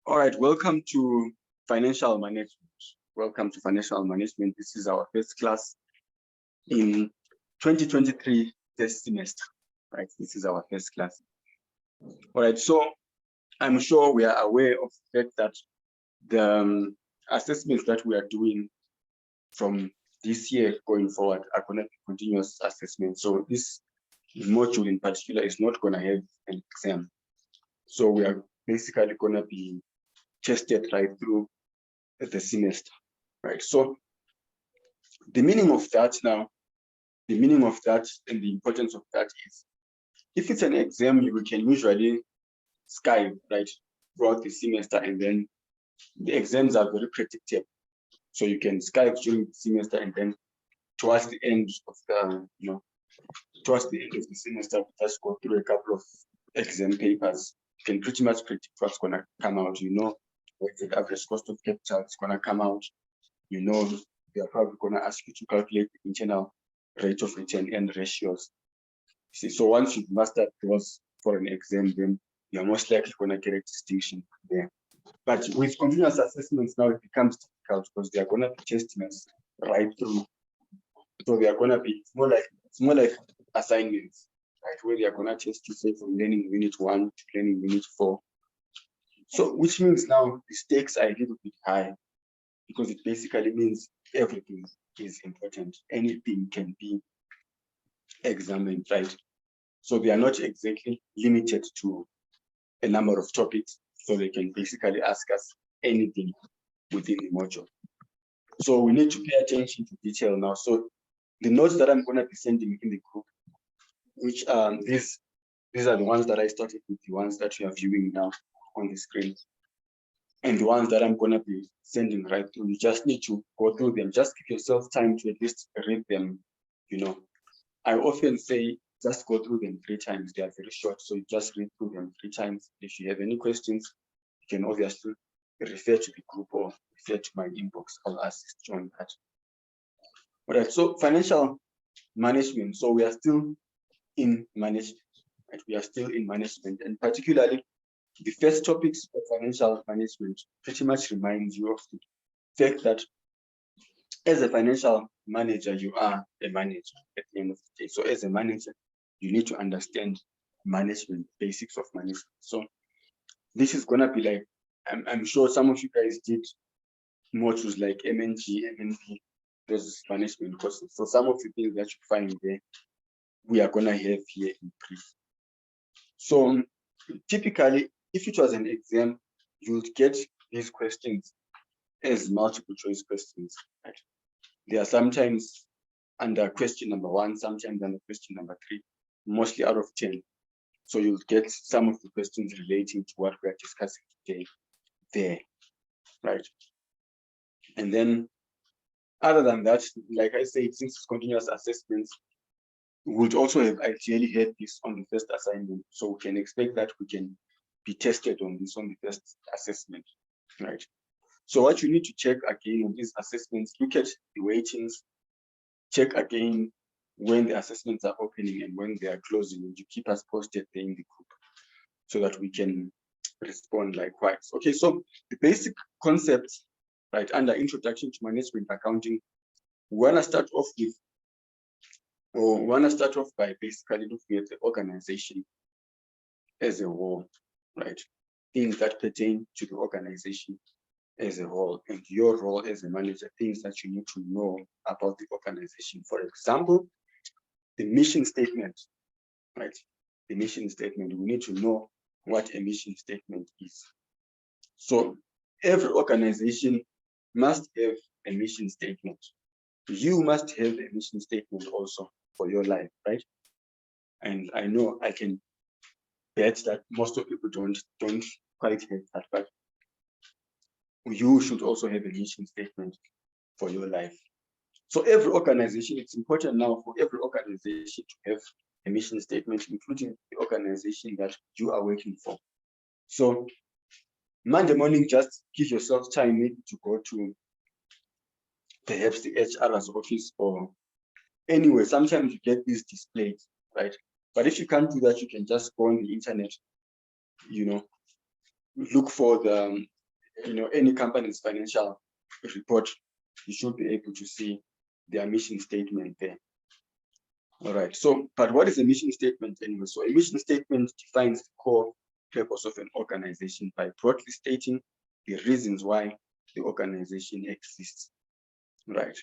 All right, welcome to financial management. Welcome to financial management. This is our first class in 2023 test semester, right? This is our first class. All right, so I'm sure we are aware of the fact that the assessments that we are doing from this year going forward are going to be continuous assessments. So this module in particular is not going to have an exam. So we are basically going to be tested right through the semester, right? So the meaning of that now, the meaning of that and the importance of that is, if it's an exam, you can usually skive, right, throughout the semester, and then the exams are very predictable. So you can skive during the semester, and then towards the end of the, towards the end of the semester, we just go through a couple of exam papers. You can pretty much predict what's going to come out. You know, what the average cost of capital is going to come out. You know, they are probably going to ask you to calculate the internal rate of return and ratios. See, so once you've mastered those for an exam, then you're most likely going to get a distinction there. But with continuous assessments now, it becomes difficult because they are going to be testing us right through. So they are going to be, it's more like assignments, right? Where they are going to test you, say, from learning unit 1 to learning unit 4. So which means now the stakes are a little bit high, because it basically means everything is important. Anything can be examined, right? So they are not exactly limited to a number of topics, so they can basically ask us anything within the module. So we need to pay attention to detail now. So the notes that I'm going to be sending in the group, which these are the ones that I started with, the ones that you are viewing now on the screen, and the ones that I'm going to be sending right through. You just need to go through them. Just give yourself time to at least read them. You know, I often say just go through them 3 times. They are very short, so you just read through them 3 times. If you have any questions, you can obviously refer to the group or refer to my inbox. I'll assist you on that. All right, so financial management. So we are still in management, right? We are still in management, and particularly the first topics of financial management pretty much reminds you of the fact that as a financial manager, you are a manager at the end of the day. So as a manager, you need to understand management, basics of management. So this is gonna be like, I'm sure some of you guys did modules like MNG, MNP, those management courses. So some of the things that you find there, we are gonna have here in brief. So typically, if it was an exam, you would get these questions as multiple choice questions, right? They are sometimes under question number 1, sometimes under question number 3, mostly out of 10. So you'll get some of the questions relating to what we are discussing today there, right? And then other than that, like I said, since it's continuous assessments, we would also have ideally had this on the first assignment. So we can expect that we can be tested on this on the first assessment, right? So what you need to check again on these assessments, look at the weightings, check again when the assessments are opening and when they are closing, and you keep us posted there in the group so that we can respond likewise. Okay, so the basic concepts, right, under Introduction to Management Accounting, we want to start off by basically looking at the organization as a whole, right? Things that pertain to the organization as a whole, and your role as a manager, things that you need to know about the organization. For example, the mission statement, right? The mission statement, we need to know what a mission statement is. So every organization must have a mission statement. You must have a mission statement also for your life, right? And I know I can bet that most of people don't quite have that, but you should also have a mission statement for your life. So every organization, it's important now for every organization to have a mission statement, including the organization that you are working for. So Monday morning, just give yourself time maybe to go to perhaps the HR's office or anywhere. Sometimes you get these displayed, right? But if you can't do that, you can just go on the internet, you know, look for the any company's financial report, you should be able to see their mission statement there. All right. So, but what is a mission statement anyway? So, a mission statement defines the core purpose of an organization by broadly stating the reasons why the organization exists. Right.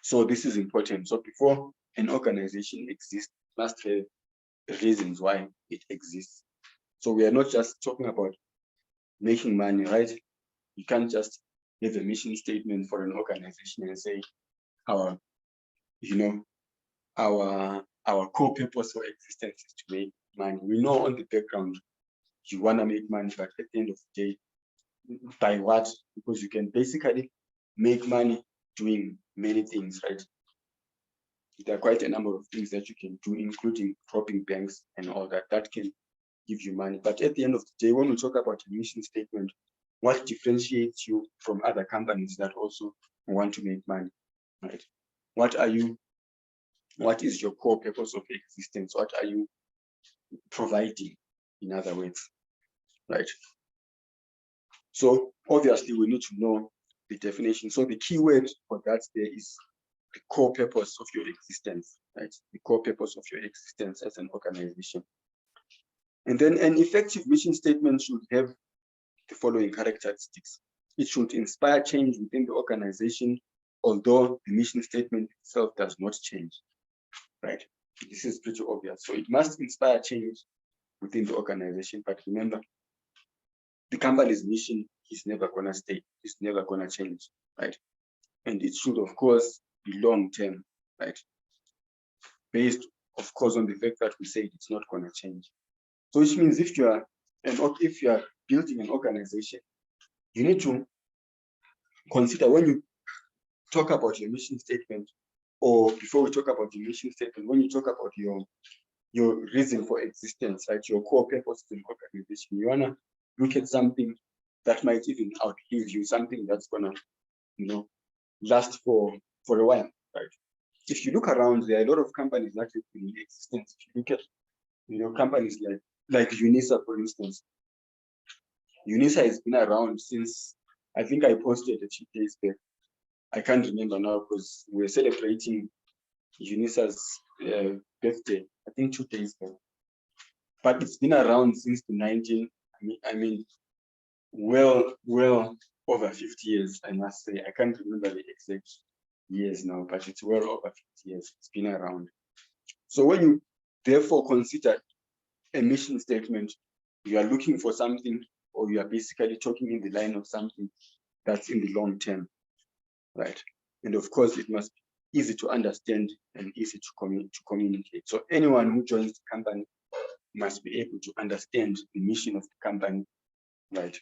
So, this is important. So, before an organization exists, it must have reasons why it exists. So, we are not just talking about making money, right? You can't just have a mission statement for an organization and say our core purpose for existence is to make money. We know on the background you want to make money, but at the end of the day, by what? Because you can basically make money doing many things, right? There are quite a number of things that you can do, including robbing banks and all that. That can give you money. But at the end of the day, when we talk about a mission statement, what differentiates you from other companies that also want to make money, right? What is your core purpose of existence? What are you providing, in other words, right? So obviously we need to know the definition. So the key word for that there is the core purpose of your existence, right? The core purpose of your existence as an organization. And then an effective mission statement should have the following characteristics. It should inspire change within the organization, although the mission statement itself does not change, right? This is pretty obvious. So it must inspire change within the organization, but remember, the company's mission is never gonna stay, it's never gonna change, right? And it should, of course, be long-term, right? Based, of course, on the fact that we said it's not gonna change. So which means if you are building an organization, you need to consider when you talk about your mission statement, or before we talk about the mission statement, when you talk about your reason for existence, right? Your core purpose of an organization, you wanna look at something that might even outlive you, something that's gonna, last for a while, right? If you look around, there are a lot of companies that have been in existence. If you look at, companies like UNISA, for instance. UNISA has been around since, I think I posted a few days back. I can't remember now because we're celebrating UNISA's birthday, I think 2 days ago. But it's been around since the well over 50 years, I must say. I can't remember the exact years now, but it's well over 50 years. It's been around. So when you therefore consider a mission statement, you are looking for something, or you are basically talking in the line of something that's in the long term, right? And of course, it must be easy to understand and easy to communicate. So anyone who joins the company must be able to understand the mission of the company, right?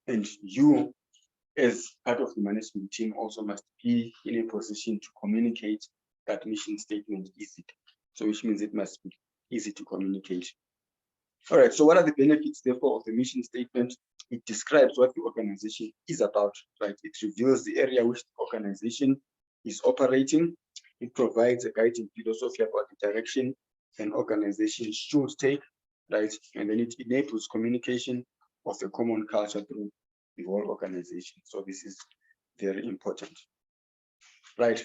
And you, as part of the management team, also must be in a position to communicate that mission statement easily. So which means it must be easy to communicate. All right, so what are the benefits, therefore, of the mission statement? It describes what the organization is about, right? It reveals the area which the organization is operating. It provides a guiding philosophy about the direction an organization should take, right? And then it enables communication of a common culture through the whole organization. So this is very important, right?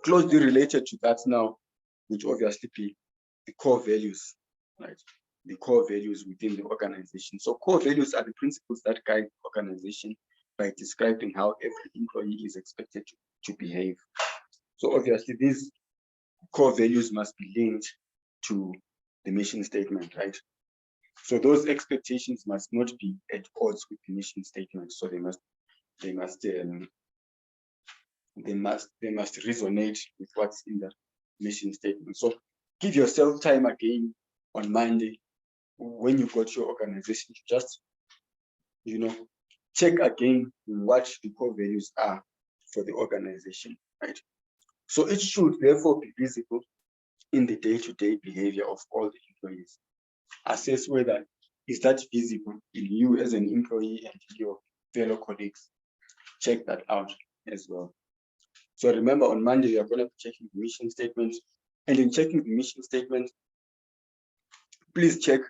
Closely related to that now, which obviously be the core values, right? The core values within the organization. So core values are the principles that guide the organization by describing how every employee is expected to behave. So obviously these core values must be linked to the mission statement, right? So those expectations must not be at odds with the mission statement. So they must resonate with what's in the mission statement. So give yourself time again on Monday when you go to your organization to just, check again what the core values are for the organization, right? So it should therefore be visible in the day-to-day behavior of all the employees. Assess whether is that visible in you as an employee and your fellow colleagues. Check that out as well. So remember, on Monday, we are going to be checking the mission statement. And in checking the mission statement, please check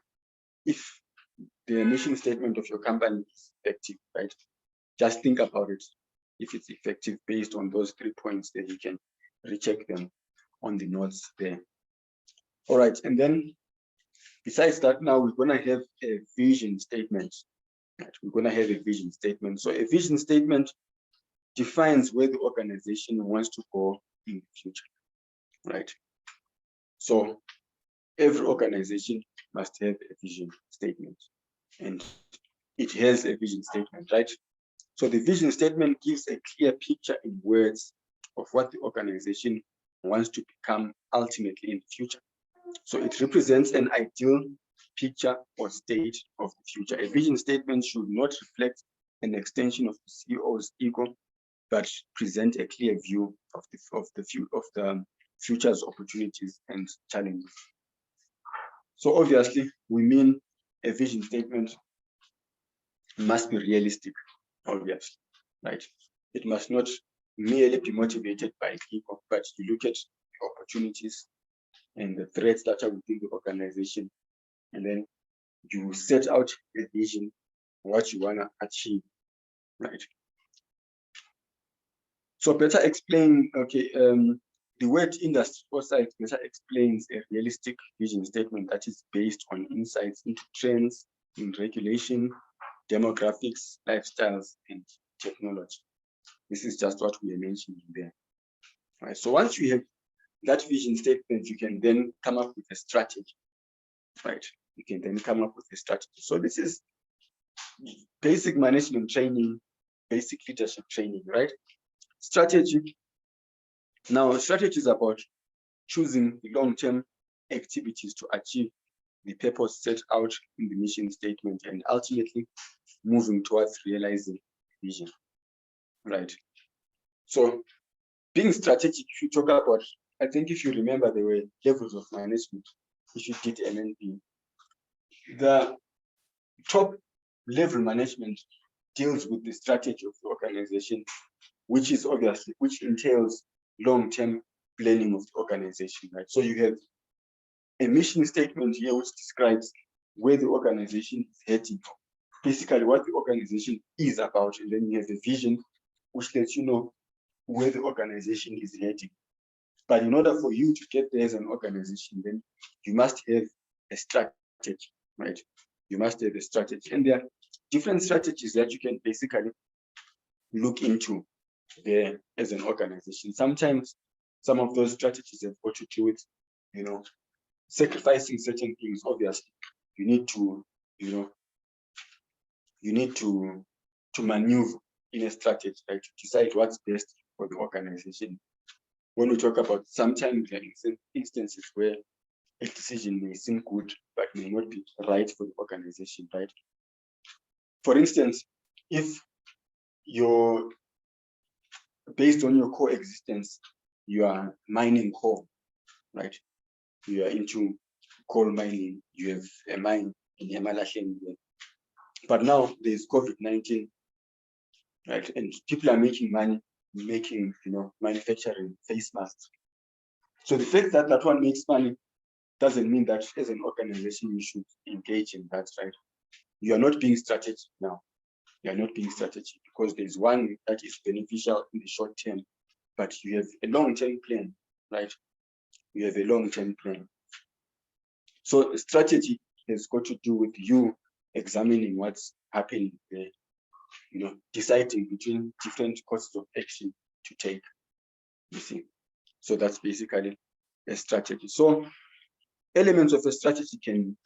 if the mission statement of your company is effective, right? Just think about it. If it's effective based on those 3 points, then you can recheck them on the notes there. All right, and then besides that, now we're gonna have a vision statement. Right? We're gonna have a vision statement. So a vision statement defines where the organization wants to go in the future, right? So every organization must have a vision statement, and it has a vision statement, right? So the vision statement gives a clear picture in words of what the organization wants to become ultimately in the future. So it represents an ideal picture or state of the future. A vision statement should not reflect an extension of the CEO's ego, but present a clear view of the future's opportunities and challenges. So obviously, we mean a vision statement must be realistic, obviously, right? It must not merely be motivated by ego, but you look at the opportunities and the threats that are within the organization, and then you set out a vision, what you want to achieve, right? So better explain, okay, the word industry foresight better explains a realistic vision statement that is based on insights into trends in regulation, demographics, lifestyles, and technology. This is just what we are mentioning there. Right. So once you have that vision statement, you can then come up with a strategy, right? You can then come up with a strategy. So this is basic management training, basic leadership training, right? Strategy. Now, strategy is about choosing long-term activities to achieve the purpose set out in the mission statement and ultimately moving towards realizing vision, right? So being strategic, if you talk about, I think if you remember, there were levels of management. If you did MNP, the top level management deals with the strategy of the organization, which entails long-term planning of the organization, right? So you have a mission statement here which describes where the organization is heading, basically what the organization is about, and then you have a vision which lets you know where the organization is heading. But in order for you to get there as an organization, then you must have a strategy, right? You must have a strategy. And there are different strategies that you can basically look into there as an organization. Sometimes some of those strategies have got to do with, sacrificing certain things. Obviously, you need to maneuver in a strategy, right? To decide what's best for the organization. When we talk about, sometimes there are instances where a decision may seem good, but may not be right for the organization, right? For instance, if you're based on your core existence, you are mining coal, right? You are into coal mining, you have a mine in Yamalachen, but now there's COVID-19, right? And people are making money, manufacturing face masks. So the fact that that one makes money doesn't mean that as an organization you should engage in that, right? You are not being strategic now. You are not being strategic because there's one that is beneficial in the short term, but you have a long-term plan, right? You have a long-term plan. So strategy has got to do with you examining what's happening there, deciding between different courses of action to take, you see. So that's basically a strategy. So elements of a strategy can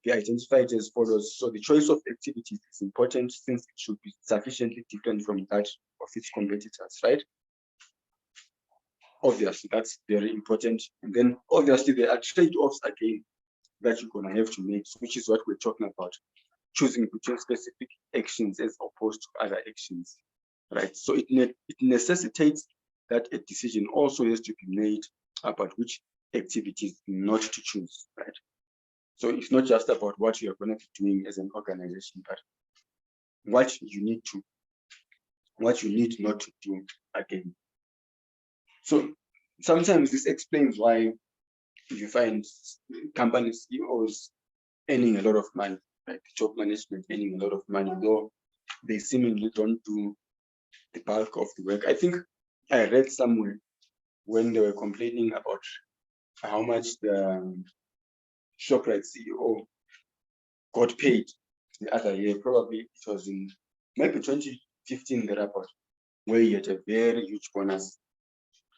be identified as follows. So the choice of activities is important since it should be sufficiently different from that of its competitors, right? Obviously, that's very important. And then obviously there are trade-offs again that you're gonna have to make, which is what we're talking about, choosing between specific actions as opposed to other actions, right? So it necessitates that a decision also has to be made about which activities not to choose, right? So it's not just about what you are going to be doing as an organization, but what you need not to do again. So sometimes this explains why you find company CEOs earning a lot of money, like top management earning a lot of money, though they seemingly don't do the bulk of the work. I think I read somewhere when they were complaining about how much the ShopRite CEO got paid the other year. Probably it was in maybe 2015, the report, where he had a very huge bonus.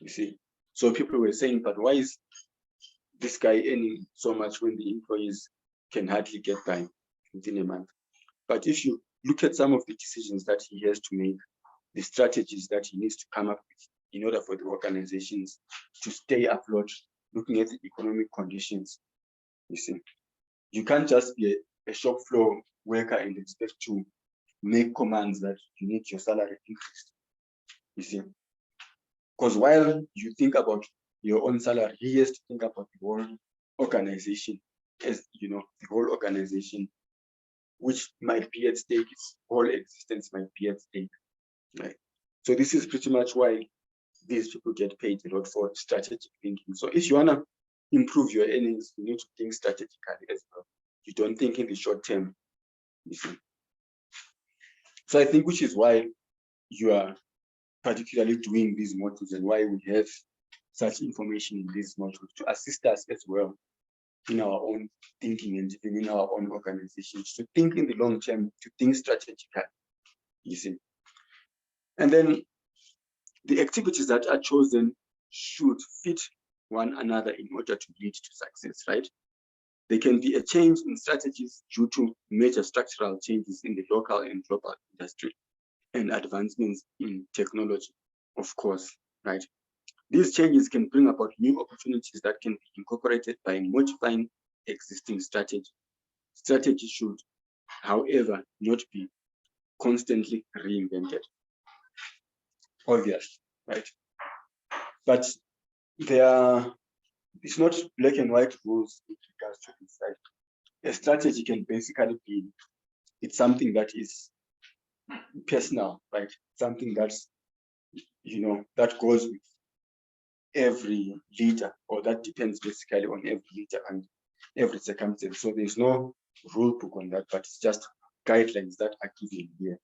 You see, so people were saying, but why is this guy earning so much when the employees can hardly get by within a month? But if you look at some of the decisions that he has to make, the strategies that he needs to come up with in order for the organizations to stay afloat, looking at the economic conditions, you see, you can't just be a shop floor worker and expect to make commands that you need your salary increased, you see. Because while you think about your own salary, he has to think about the whole organization, as you know, the whole organization, which might be at stake, its whole existence might be at stake. Right. So this is pretty much why these people get paid a lot for strategic thinking. So if you want to improve your earnings, you need to think strategically as well. You don't think in the short term, you see. So I think which is why you are particularly doing these modules and why we have such information in these modules to assist us as well in our own thinking and even in our own organizations, to think in the long term, to think strategically, you see. And then the activities that are chosen should fit one another in order to lead to success, right? There can be a change in strategies due to major structural changes in the local and global industry and advancements in technology, of course, right? These changes can bring about new opportunities that can be incorporated by modifying existing strategy. Strategy should, however, not be constantly reinvented. Obvious, right? But it's not black and white rules with regards to this, right? A strategy can basically be, it's something that is personal, right? Something that's, you know, that goes with every leader, or that depends basically on every leader and every circumstance. So there's no rule book on that, but it's just guidelines that are given here,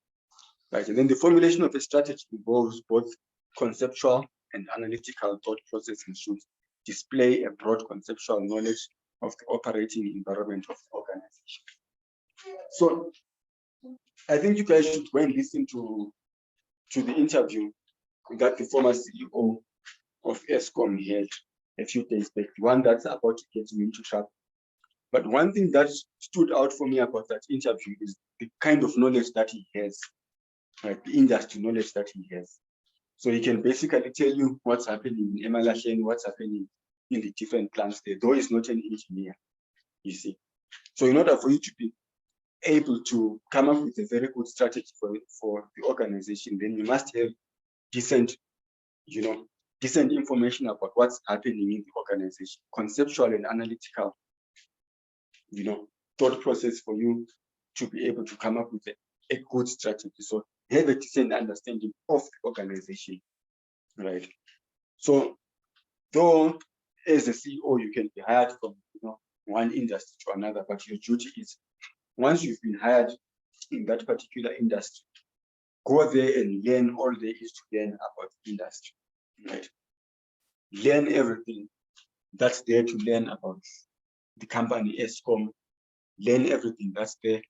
right? And then the formulation of a strategy involves both conceptual and analytical thought process and should display a broad conceptual knowledge of the operating environment of the organization. So I think you guys should go and listen to the interview that the former CEO of Eskom had a few days back, the one that's about to get me into trouble. But one thing that stood out for me about that interview is the kind of knowledge that he has, right? The industry knowledge that he has. So he can basically tell you what's happening in Emalahleni, what's happening in the different plants there, though he's not an engineer, you see. So in order for you to be able to come up with a very good strategy for the organization, then you must have decent, you know, decent information about what's happening in the organization, conceptual and analytical, you know, thought process for you to be able to come up with a good strategy. So have a decent understanding of the organization, right? So though as a CEO, you can be hired from, you know, one industry to another, but your duty is, once you've been hired in that particular industry, go there and learn all there is to learn about the industry, right? Learn everything that's there to learn about the company Eskom, learn everything that's there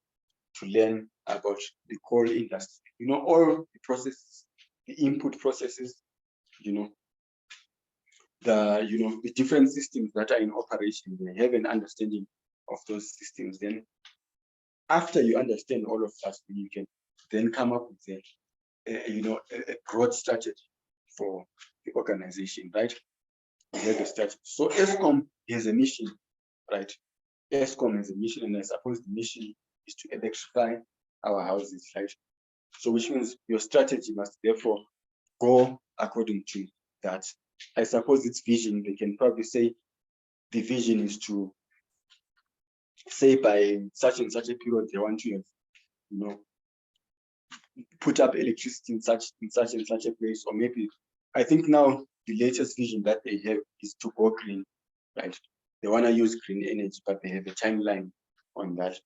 to learn about the coal industry, you know, all the processes, the input processes, you know, the different systems that are in operation. They have an understanding of those systems. Then after you understand all of that, you can then come up with a broad strategy for the organization, right? You have a strategy. So Eskom has a mission, right? Eskom has a mission, and I suppose the mission is to electrify our houses, right? So which means your strategy must therefore go according to that. I suppose it's vision. They can probably say the vision is to say by such and such a period they want to have, you know, put up electricity in such and such a place, or maybe I think now the latest vision that they have is to go green, right? They want to use green energy, but they have a timeline on that.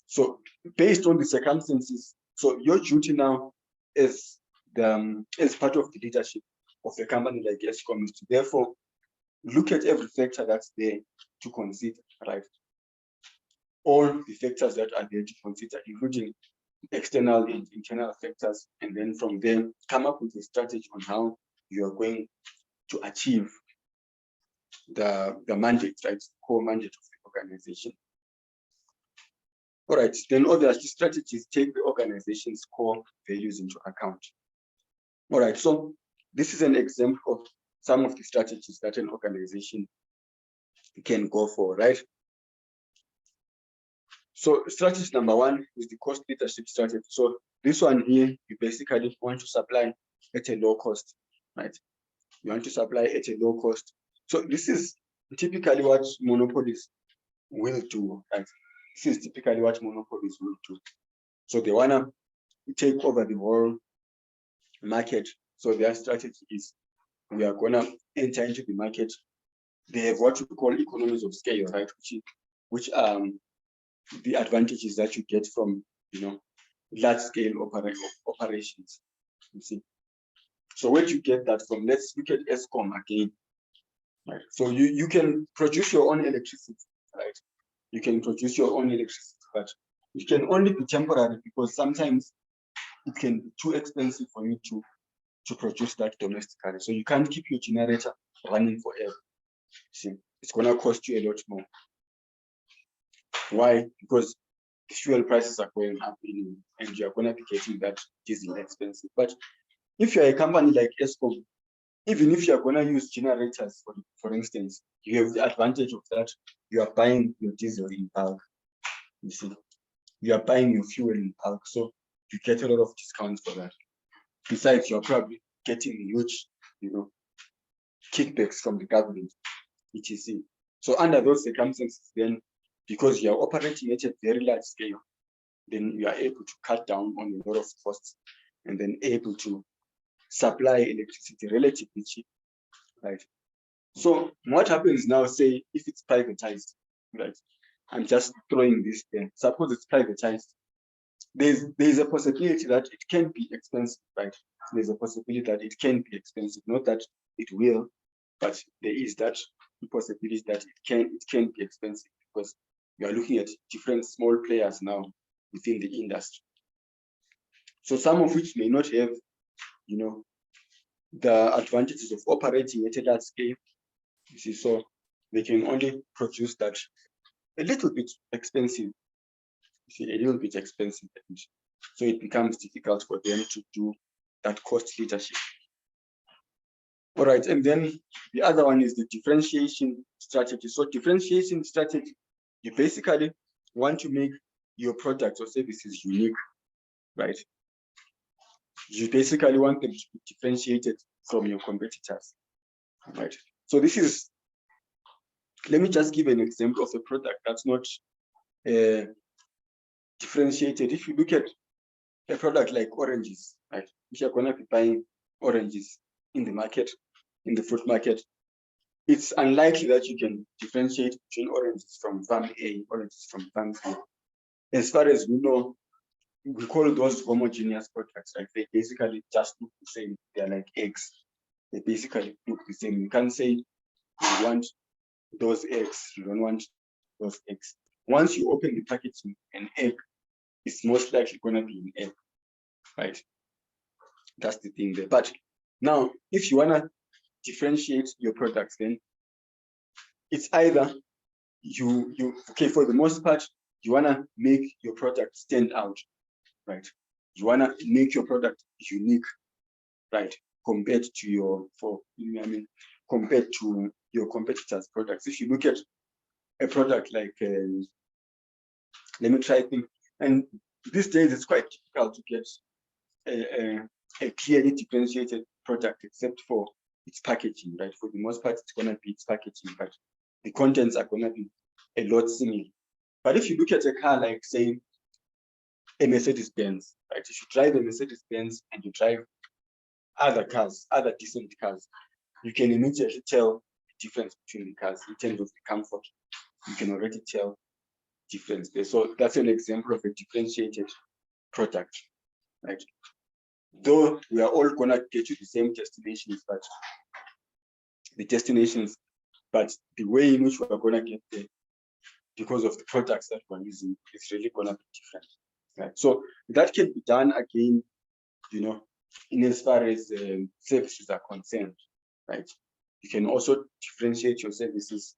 So based on the circumstances, so your duty now is as part of the leadership of a company like Eskom is to therefore look at every factor that's there to consider, right? All the factors that are there to consider, including external and internal factors, and then from there come up with a strategy on how you are going to achieve the mandate, right? Core mandate of the organization. All right, then obviously strategies take the organization's core values into account. All right, so this is an example of some of the strategies that an organization can go for, right? So strategy number one is the cost leadership strategy. So this one here, you basically want to supply at a low cost, right? You want to supply at a low cost. So this is typically what monopolies will do, right? This is typically what monopolies will do. So they want to take over the whole market. So their strategy is, we are going to enter into the market. They have what we call economies of scale, right? Which the advantages that you get from, large scale operations. You see. So where do you get that from? Let's look at Eskom again. Right. So you can produce your own electricity, right? You can produce your own electricity, but it can only be temporary because sometimes it can be too expensive for you to produce that domestically. So you can't keep your generator running forever. See, it's gonna cost you a lot more. Why? Because fuel prices are going up and you're gonna be getting that diesel expensive. But if you're a company like Eskom, even if you're gonna use generators, for instance, you have the advantage of that. You are buying your diesel in bulk. You see, you are buying your fuel in bulk, so you get a lot of discounts for that. Besides, you're probably getting huge, kickbacks from the government, etc. So under those circumstances, then, because you are operating at a very large scale, then you are able to cut down on a lot of costs and then able to supply electricity relatively cheap, right? So what happens now, say, if it's privatized, right? I'm just throwing this there. Suppose it's privatized. There's a possibility that it can be expensive, right? There's a possibility that it can be expensive. Not that it will, but there is that possibility that it can be expensive because you are looking at different small players now within the industry. So some of which may not have, the advantages of operating at a large scale. You see, so they can only produce that a little bit expensive. You see, a little bit expensive. So it becomes difficult for them to do that cost leadership. All right, and then the other one is the differentiation strategy. So differentiation strategy, you basically want to make your products or services unique, right? You basically want them to be differentiated from your competitors, right? So this is, let me just give an example of a product that's not differentiated. If you look at a product like oranges, right? If you're going to be buying oranges in the market, in the fruit market, it's unlikely that you can differentiate between oranges from farm A, oranges from farm B. As far as we know, we call those homogeneous products, right? They basically just look the same. They're like eggs. They basically look the same. You can't say you want those eggs, you don't want those eggs. Once you open the packaging, an egg is most likely going to be an egg, right? That's the thing there. But now, if you want to differentiate your products, then it's either okay, for the most part, you want to make your product stand out, right? You want to make your product unique, right? Compared to compared to your competitors' products. If you look at a product like, let me try to think, and these days it's quite difficult to get a clearly differentiated product except for its packaging, right? For the most part, it's going to be its packaging, but the contents are going to be a lot similar. But if you look at a car like, say, a Mercedes-Benz, right? If you drive a Mercedes-Benz and you drive other cars, other decent cars, you can immediately tell the difference between the cars in terms of the comfort. You can already tell difference there. So that's an example of a differentiated product, right? Though we are all gonna get to the same destinations, but the way in which we're gonna get there, because of the products that we're using, it's really gonna be different, right? So that can be done again, in as far as services are concerned, right? You can also differentiate your services.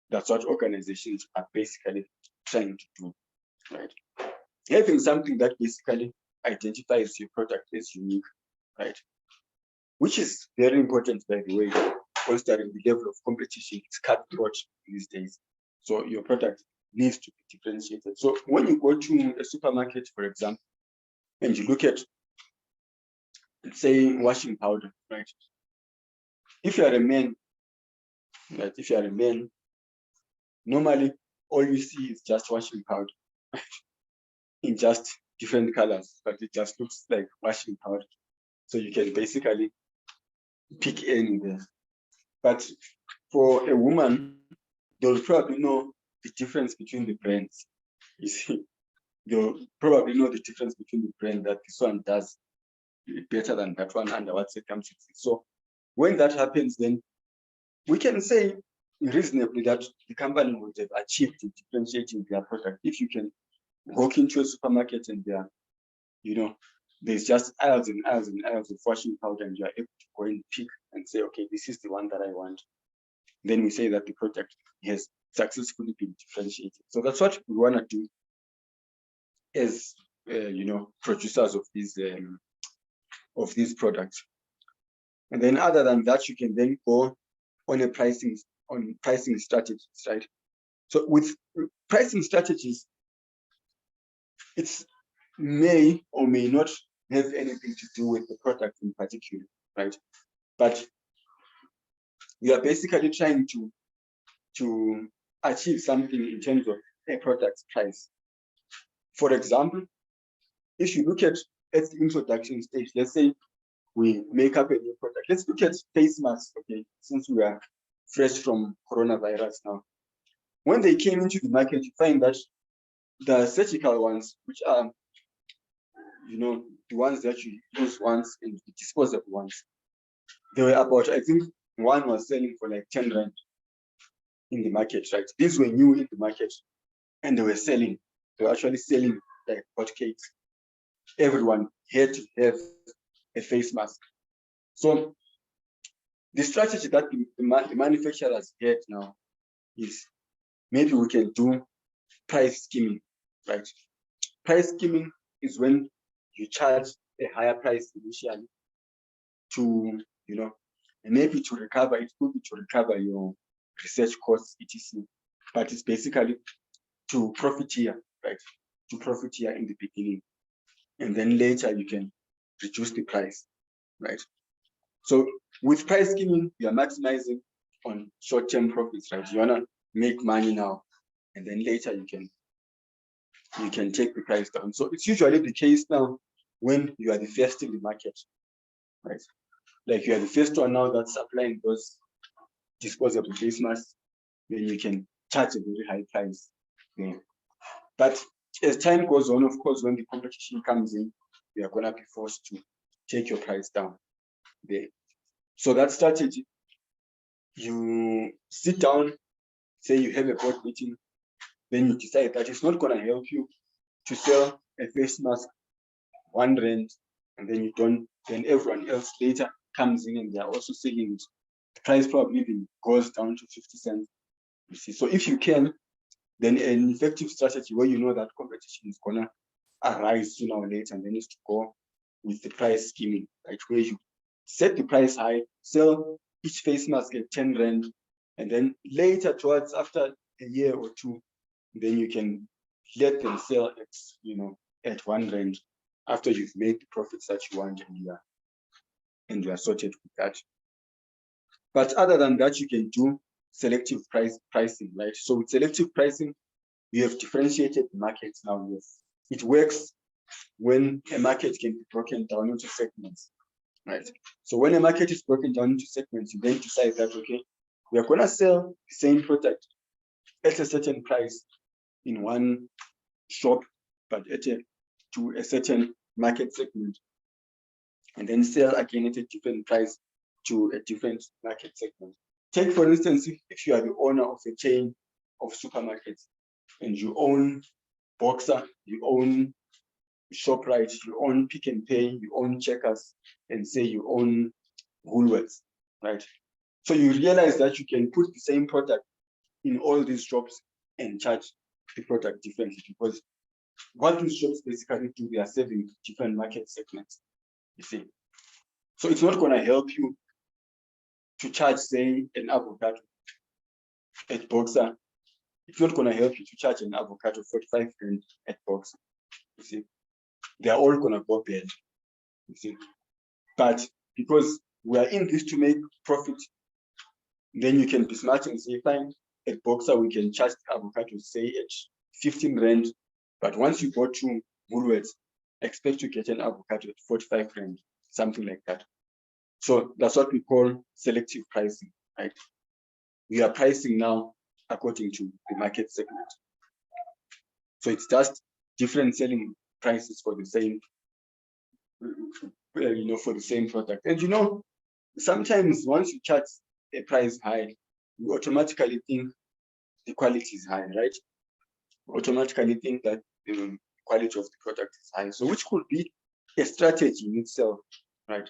That's what organizations are basically trying to do, right? Having something that basically identifies your product as unique, right? Which is very important, by the way, considering the level of competition. It's cutthroat these days. So your product needs to be differentiated. So when you go to a supermarket, for example, and you look at, let's say, washing powder, right? If you are a man, right? If you are a man, normally all you see is just washing powder in just different colors, but it just looks like washing powder. So you can basically pick any there. But for a woman, they'll probably know the difference between the brands. You see, they'll probably know the difference between the brand, that this one does better than that one under what circumstances. So when that happens, then we can say reasonably that the company would have achieved differentiating their product. If you can walk into a supermarket and there's just aisles and aisles and aisles of washing powder, and you're able to go and pick and say, okay, this is the one that I want, then we say that the product has successfully been differentiated. So that's what we want to do as producers of these products. And then other than that, you can then go on pricing strategies, right? So with pricing strategies, it may or may not have anything to do with the product in particular, right? But we are basically trying to achieve something in terms of a product's price. For example, if you look at the introduction stage, let's say we make up a new product. Let's look at face masks, okay, since we are fresh from coronavirus now. When they came into the market, you find that the surgical ones, which are, the ones that you use once and the disposable ones, they were about, I think, one was selling for like 10 rand in the market, right? These were new in the market, and they were actually selling like hotcakes. Everyone had to have a face mask. So the strategy that the manufacturers had now is maybe we can do price skimming, right? Price skimming is when you charge a higher price initially to, and maybe to recover, it could be to recover your research costs, etc. But it's basically to profiteer, right? To profiteer in the beginning. And then later you can reduce the price, right? So with price skimming, you are maximizing on short-term profits, right? You wanna make money now, and then later you can take the price down. So it's usually the case now when you are the first in the market, right? Like you are the first one now that's supplying those disposable face masks, then you can charge a very high price. Yeah. But as time goes on, of course, when the competition comes in, you are gonna be forced to take your price down there. So that strategy, you sit down, say you have a board meeting, then you decide that it's not gonna help you to sell a face mask 1 rand, and then then everyone else later comes in and they are also selling it. The price probably even goes down to 50 cents. You see, so if you can, then an effective strategy where you know that competition is gonna arise sooner or later, and then is to go with the price skimming, right? Where you set the price high, sell each face mask at 10 rand, and then later after a year or two, then you can let them sell at 1 rand after you've made the profits that you want and you are sorted with that. But other than that, you can do selective pricing, right? So with selective pricing, you have differentiated markets now. It works when a market can be broken down into segments, right? So when a market is broken down into segments, you then decide that, okay, we are gonna sell the same product at a certain price in one shop, but to a certain market segment, and then sell again at a different price to a different market segment. Take, for instance, if you are the owner of a chain of supermarkets and you own Boxer, you own ShopRite, you own Pick n Pay, you own Checkers, and say you own Woolworths, right? So you realize that you can put the same product in all these shops and charge the product differently, because what these shops basically do, they are serving different market segments, you see. So it's not going to help you to charge, say, an avocado at Boxer. It's not going to help you to charge an avocado 45 Rand at Boxer, you see. They are all going to go bad, you see. But because we are in this to make profit, then you can be smart and say, fine, at Boxer, we can charge the avocado, say, at 15 Rand. But once you go to Woolworths, expect to get an avocado at 45 Rand, something like that. So that's what we call selective pricing, right? We are pricing now according to the market segment. So it's just different selling prices for the same, for the same product. And sometimes once you charge a price high, you automatically think the quality is high, right? You automatically think that the quality of the product is high. So which could be a strategy in itself, right?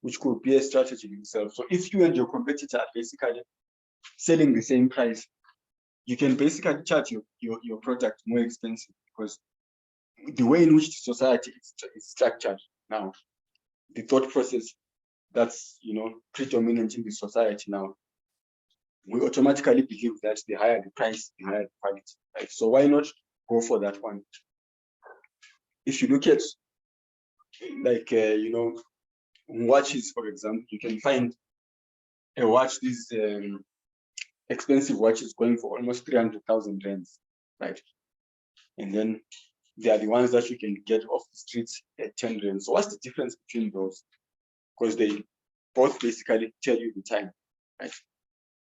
Which could be a strategy in itself. So if you and your competitor are basically selling the same price, you can basically charge your product more expensive, because the way in which the society is structured now, the thought process that's predominant in the society now, we automatically believe that the higher the price, the higher the quality, right? So why not go for that one? If you look at watches, for example, you can find a watch, these expensive watches going for almost 300,000 rands, right? And then they are the ones that you can get off the streets at 10 rands. So what's the difference between those? Because they both basically tell you the time, right?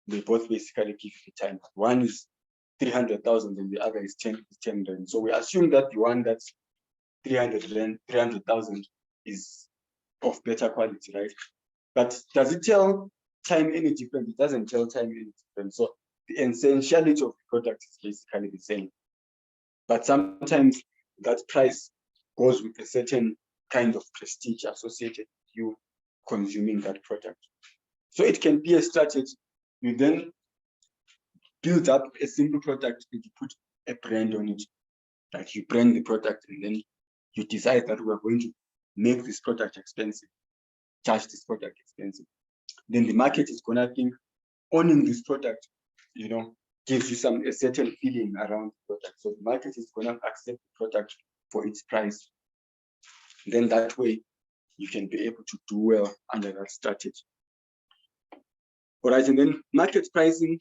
They both basically give you the time. One is 300,000 and the other is 10 rand. So we assume that the one that's 300,000 is of better quality, right? But does it tell time any different? It doesn't tell time any different. So the essentiality of the product is basically the same. But sometimes that price goes with a certain kind of prestige associated with you consuming that product. So it can be a strategy. You then build up a simple product and you put a brand on it. Like you brand the product and then you decide that we're going to make this product expensive, charge this product expensive. Then the market is going to think owning this product, gives you a certain feeling around the product. So the market is going to accept the product for its price. Then that way you can be able to do well under that strategy. All right, and then market pricing.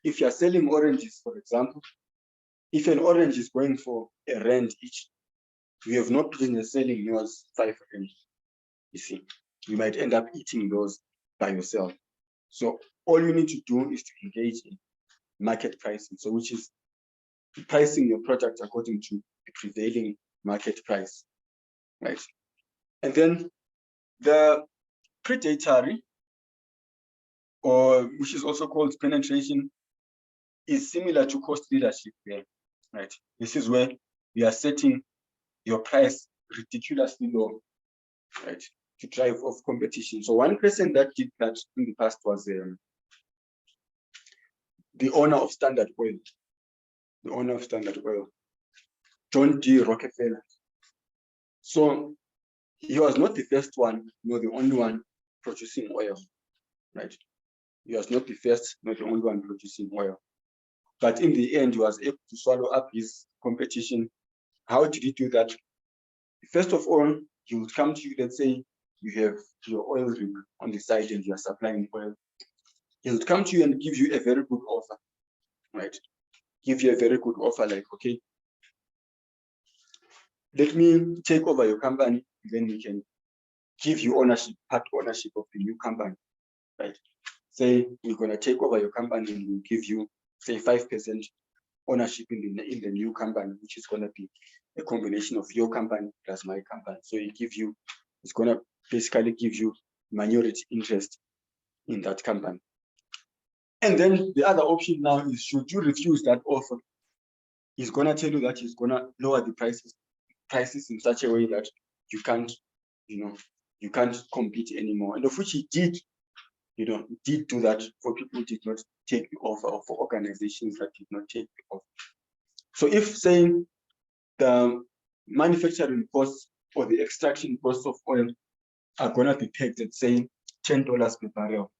If you're selling oranges, for example, if an orange is going for a rand each, you have no business selling yours 5 rand. You see, you might end up eating those by yourself. So all you need to do is to engage in market pricing, so which is pricing your product according to the prevailing market price, right? And then the predatory, or which is also called penetration, is similar to cost leadership there, right? This is where you are setting your price ridiculously low, right, to drive off competition. So one person that did that in the past was the owner of Standard Oil. The owner of Standard Oil, John D. Rockefeller. So he was not the first one, nor the only one producing oil, right? He was not the first, not the only one producing oil. But in the end, he was able to swallow up his competition. How did he do that? First of all, he would come to you, let's say you have your oil rig on the side and you are supplying oil. He would come to you and give you a very good offer, right? Give you a very good offer, like, okay, let me take over your company, then we can give you ownership, part ownership of the new company, right? Say we're going to take over your company and we'll give you, say, 5% ownership in the new company, which is going to be a combination of your company plus my company. So it's going to basically give you minority interest in that company. And then the other option now is, should you refuse that offer, he's going to tell you that he's going to lower the prices in such a way that you can't compete anymore. And of which he did, did do that for people who did not take the offer, or for organizations that did not take the offer. So if saying the manufacturing costs or the extraction costs of oil are going to be pegged at, say, $10 per barrel,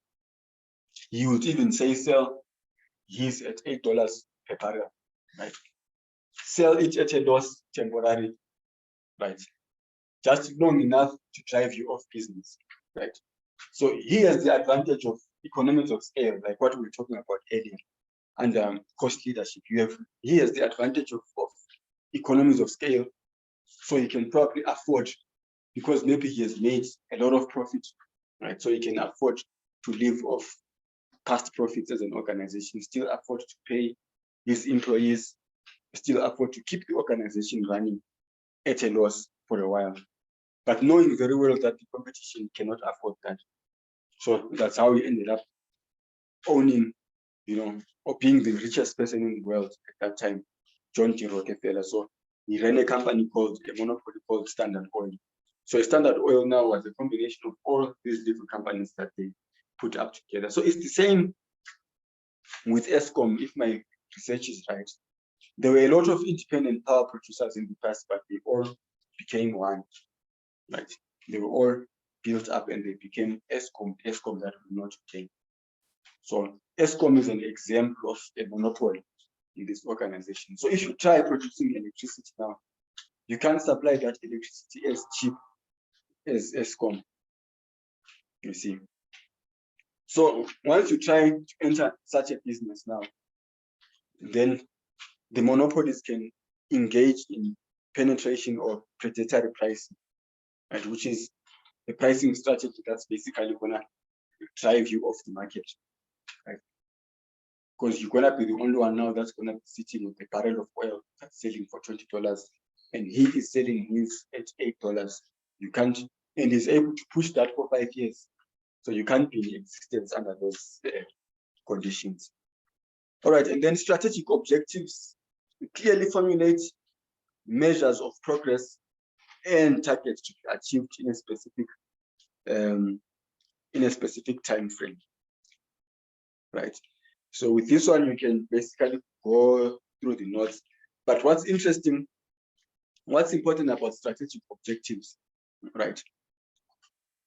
he would even say sell his at $8 per barrel, right? Sell it at a loss temporarily, right? Just long enough to drive you off business, right? So he has the advantage of economies of scale, like what we were talking about earlier, and cost leadership. He has the advantage of economies of scale, so he can probably afford, because maybe he has made a lot of profit, right? So he can afford to live off past profits as an organization, still afford to pay his employees, still afford to keep the organization running at a loss for a while, but knowing very well that the competition cannot afford that. So that's how he ended up owning, or being the richest person in the world at that time, John D. Rockefeller. So he ran a monopoly called Standard Oil. So Standard Oil now was a combination of all these different companies that they put up together. So it's the same with Eskom, if my research is right. There were a lot of independent power producers in the past, but they all became one, right? They were all built up and they became Eskom that we know today. So Eskom is an example of a monopoly in this organization. So if you try producing electricity now, you can't supply that electricity as cheap as Eskom, you see. So once you try to enter such a business now, then the monopolies can engage in penetration or predatory pricing, right, which is a pricing strategy that's basically going to drive you off the market, right? Because you're going to be the only one now that's going to be sitting with a barrel of oil that's selling for $20, and he is selling his at $8. You can't, and he's able to push that for 5 years. So you can't be in existence under those conditions. All right, and then strategic objectives clearly formulate measures of progress and targets to be achieved in a specific time frame, right? So with this one, you can basically go through the notes. But what's important about strategic objectives, right,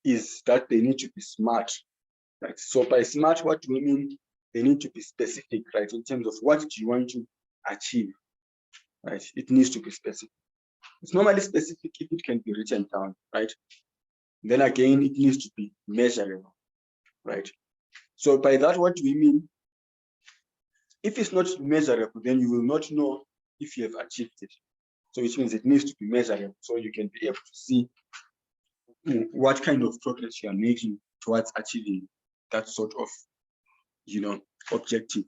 is that they need to be smart, right? So by smart, what do we mean? They need to be specific, right, in terms of what do you want to achieve, right? It needs to be specific. It's normally specific if it can be written down, right? Then again, it needs to be measurable, right? So by that, what do we mean? If it's not measurable, then you will not know if you have achieved it. So which means it needs to be measurable, so you can be able to see what kind of progress you are making towards achieving that sort of, objective.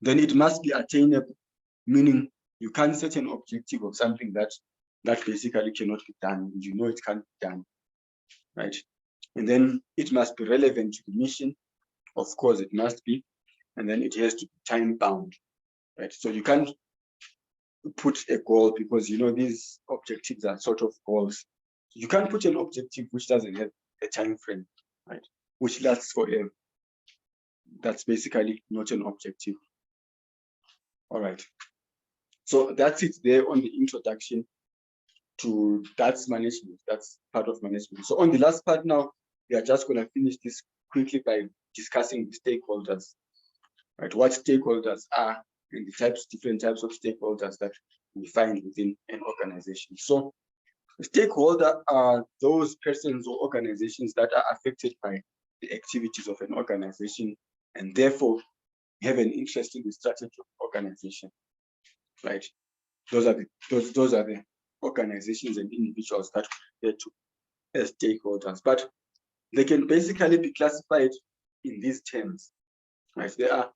Then it must be attainable, meaning you can't set an objective of something that basically cannot be done. It can't be done, right? And then it must be relevant to the mission. Of course, it must be. And then it has to be time bound, right? So you can't put a goal, because these objectives are sort of goals. You can't put an objective which doesn't have a time frame, right, which lasts forever. That's basically not an objective. All right, so that's it there on the introduction to that's management. That's part of management. So on the last part now, we are just going to finish this quickly by discussing the stakeholders, right? What stakeholders are, and the different types of stakeholders that we find within an organization. So the stakeholder are those persons or organizations that are affected by the activities of an organization, and therefore have an interest in the strategy of the organization, right? Those are the organizations and individuals that we refer to as stakeholders, but they can basically be classified in these terms, right? There are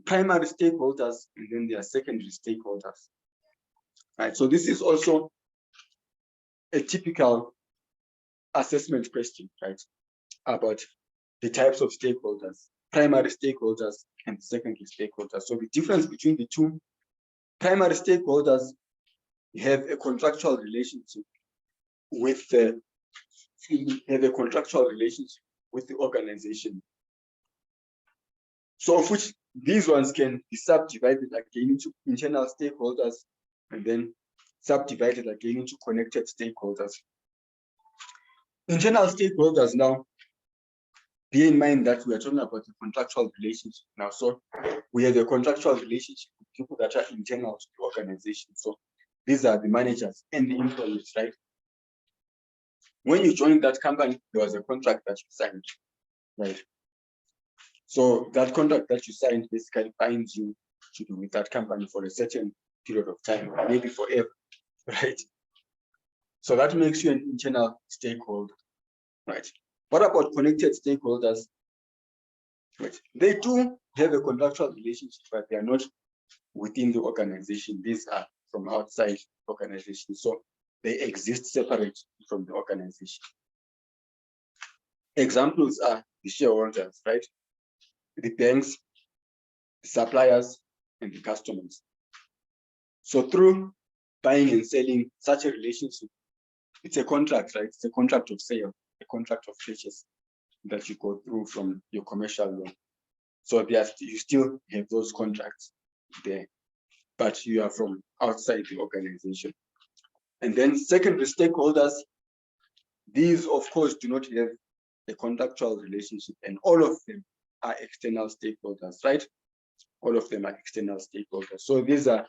primary stakeholders, and then there are secondary stakeholders. Right. So this is also a typical assessment question, right? About the types of stakeholders, primary stakeholders and secondary stakeholders. So the difference between the two: primary stakeholders have a contractual relationship with the organization. So of which these ones can be subdivided again into internal stakeholders and then subdivided again into connected stakeholders. Internal stakeholders now, bear in mind that we are talking about a contractual relationship now. So we have a contractual relationship with people that are internal to the organization. So these are the managers and the employees, right? When you joined that company, there was a contract that you signed, right? So that contract that you signed basically binds you to be with that company for a certain period of time, maybe forever, right? So that makes you an internal stakeholder, right? What about connected stakeholders? Right. They do have a contractual relationship, but they are not within the organization. These are from outside the organization. So they exist separate from the organization. Examples are the shareholders, right? The banks, the suppliers, and the customers. So through buying and selling, such a relationship, it's a contract, right? It's a contract of sale, a contract of purchase that you go through from your commercial loan. So you still have those contracts there, but you are from outside the organization. And then secondary stakeholders, these of course do not have a contractual relationship, and all of them are external stakeholders, right? All of them are external stakeholders. So these are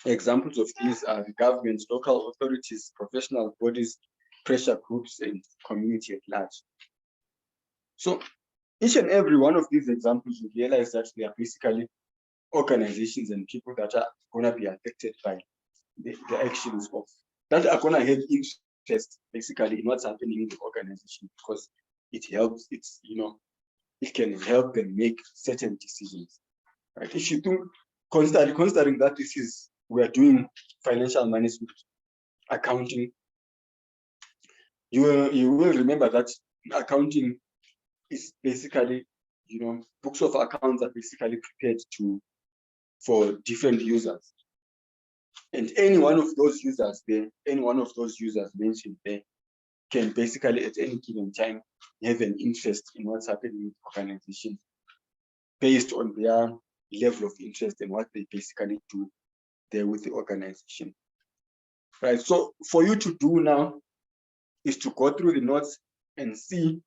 examples of these are the governments, local authorities, professional bodies, pressure groups, and community at large. So each and every one of these examples, you realize that they are basically organizations and people that are going to be affected by the actions of, that are going to have interest basically in what's happening in the organization, because it helps, it can help them make certain decisions, right? If you do, considering that we are doing financial management accounting, you will remember that accounting is basically, books of accounts are basically prepared for different users. And any one of those users mentioned there can basically at any given time have an interest in what's happening with the organization based on their level of interest and what they basically do there with the organization. Right. So for you to do now is to go through the notes and see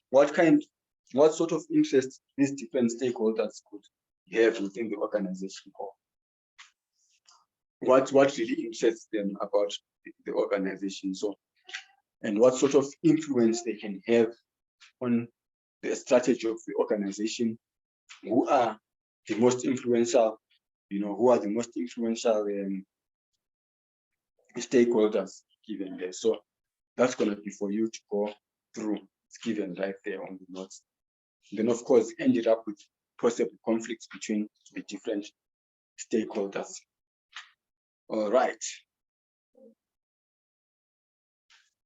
what sort of interest these different stakeholders could have within the organization, or what really interests them about the organization. So, and what sort of influence they can have on the strategy of the organization. Who are the most influential, stakeholders given there. So that's going to be for you to go through. It's given right there on the notes. Then of course ended up with possible conflicts between the different stakeholders. All right.